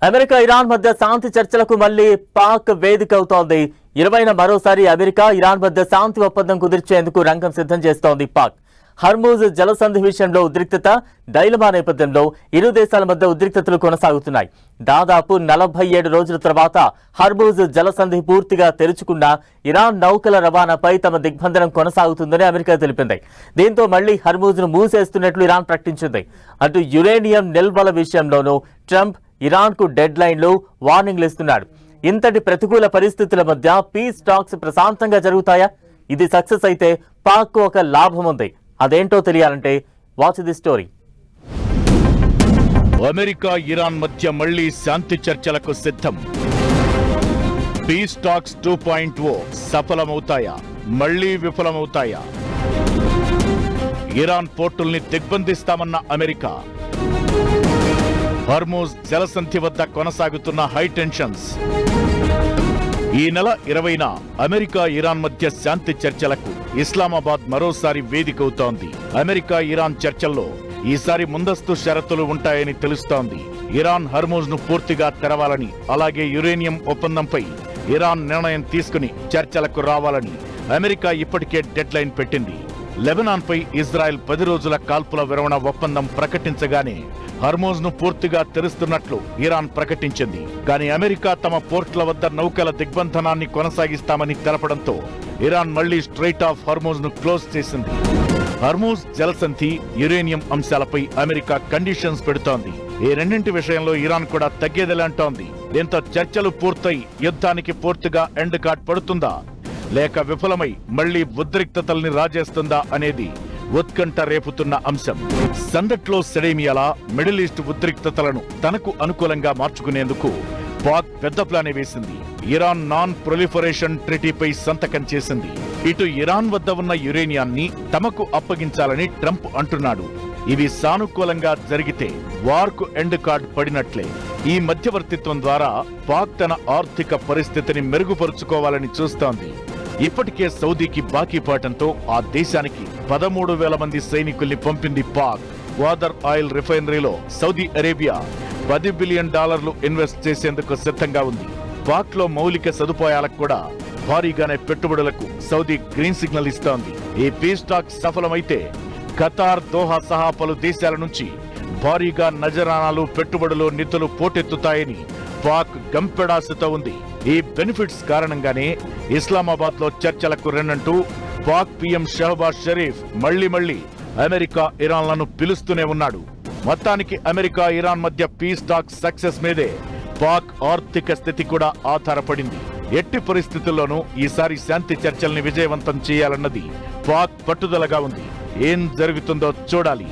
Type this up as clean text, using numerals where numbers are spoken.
America Iran మధ్య శాంతి చర్చలకు మళ్లీ పాక్ వేదిక అవుతోంది. 20న మరోసారి అమెరికా ఇరాన్ మధ్య శాంతి ఒప్పందం కుదిర్చేందుకు రంగం సిద్ధం చేస్తోంది పాక్. హర్మూజ్ జలసంధి విషయంలో ఉద్రిక్తత, డైలమా నేపథ్యంలో ఇరు దేశాల మధ్య ఉద్రిక్తతలు కొనసాగుతున్నాయి. దాదాపు 47 రోజుల తర్వాత హర్మూజ్ జలసంధి పూర్తిగా తెరుచుకున్న ఇరాన్ నౌకల రవాణాపై తమ దిగ్బంధనం కొనసాగుతుందని అమెరికా తెలిపింది. దీంతో మళ్లీ హర్మూజ్ను మూసేస్తున్నట్లు ఇరాన్ ప్రకటించింది. అటు యురేనియం నిల్వల విషయంలోనూ ట్రంప్ ఇరాన్కు డెడ్ లైన్లు, వార్నింగ్లు ఇస్తున్నాడు. ఇంతటి ప్రతికూల పరిస్థితుల మధ్య పీస్ టాక్స్ ప్రశాంతంగా జరుగుతాయా? ఇది సక్సెస్ అయితే పాక్ ఒక లాభం ఉంది. అదేంటో తెలియాలంటే watch the story. America Iran మధ్య మళ్లీ శాంతి చర్చలకు సిద్ధం. పీస్ టాక్స్ 2.0 సఫలమవుతాయా, మళ్లీ విఫలమవుతాయా? ఇరాన్ పోర్టుల్ని దిగ్బంధిస్తామన్న అమెరికా, హర్మూజ్ జలసంధి వద్ద కొనసాగుతున్న హై టెన్షన్స్. ఈ నెల 20న అమెరికా ఇరాన్ మధ్య శాంతి చర్చలకు ఇస్లామాబాద్ మరోసారి వేదికవుతోంది. అమెరికా ఇరాన్ చర్చల్లో ఈసారి ముందస్తు షరతులు ఉంటాయని తెలుస్తోంది. ఇరాన్ హర్మూజ్ ను పూర్తిగా తెరవాలని, అలాగే యురేనియం ఒప్పందంపై ఇరాన్ నిర్ణయం తీసుకుని చర్చలకు రావాలని అమెరికా ఇప్పటికే డెడ్ లైన్ పెట్టింది. లెబనాన్ పై ఇజ్రాయెల్ 10 రోజుల కాల్పుల విరమణ ఒప్పందం ప్రకటించగానే హర్మూజ్ ను పూర్తిగా తెరుస్తున్నట్లు ఇరాన్ ప్రకటించింది. కానీ అమెరికా తమ పోర్ట్ల వద్ద నౌకల దిగ్బంధనాన్ని కొనసాగిస్తామని తెలపడంతో ఇరాన్ మళ్లీ స్ట్రైట్ ఆఫ్ హర్మూజ్ ను క్లోజ్ చేసింది. హర్మూజ్ జలసంధి, యురేనియం అంశాలపై అమెరికా కండిషన్స్ పెడుతోంది. ఈ రెండింటి విషయంలో ఇరాన్ కూడా తగ్గేదిలంటోంది. దీంతో చర్చలు పూర్తయి యుద్ధానికి పూర్తిగా ఎండ్ కార్డ్ పడుతుందా, లేక విఫలమై మళ్లీ ఉద్రిక్తతల్ని రాజేస్తుందా అనేది ఉత్కంఠ రేపుతున్న అంశం. సందట్లో సెడేమియాలా మిడిల్ ఈస్ట్ ఉద్రిక్తతలను తనకు అనుకూలంగా మార్చుకునేందుకు పాక్ పెద్ద ప్లానే వేసింది. ఇరాన్ నాన్ ప్రొలిఫరేషన్ ట్రీటీపై సంతకం చేసింది. ఇటు ఇరాన్ వద్ద ఉన్న యురేనియాన్ని తమకు అప్పగించాలని ట్రంప్ అంటున్నాడు. ఇవి సానుకూలంగా జరిగితే వార్కు ఎండ్ కార్డ్ పడినట్లే. ఈ మధ్యవర్తిత్వం ద్వారా పాక్ తన ఆర్థిక పరిస్థితిని మెరుగుపరుచుకోవాలని చూస్తోంది. ఇప్పటికే సౌదీకి బాకీ పడటంతో ఆ దేశానికి 13,000 మంది సైనికుల్ని పంపింది పాక్. గ్వాదర్ ఆయిల్ రిఫైనరీలో సౌదీ అరేబియా $10 బిలియన్ ఇన్వెస్ట్ చేసేందుకు సిద్ధంగా ఉంది. పాక్ లో మౌలిక సదుపాయాలకు కూడా భారీగానే పెట్టుబడులకు సౌదీ గ్రీన్ సిగ్నల్ ఇస్తోంది. ఈ పీస్ టాక్ సఫలమైతే ఖతార్, దోహా సహా పలు దేశాల నుంచి భారీగా నజరానాలు, పెట్టుబడులు, నిధులు పోటెత్తుతాయని పాక్ గంపెడాశతో ఉంది. ఈ బెనిఫిట్స్ కారణంగానే ఇస్లామాబాద్ లో చర్చలకు రెన్నంటూ పాక్ పీఎం షహబాజ్ షరీఫ్ మళ్లీ అమెరికా ఇరాన్లను పిలుస్తూనే ఉన్నాడు. మొత్తానికి అమెరికా ఇరాన్ మధ్య పీస్ టాక్ సక్సెస్ మీదే పాక్ ఆర్థిక స్థితి కూడా ఆధారపడింది. ఎట్టి పరిస్థితుల్లోనూ ఈసారి శాంతి చర్చల్ని విజయవంతం చేయాలన్నది పాక్ పట్టుదలగా ఉంది. ఏం జరుగుతుందో చూడాలి.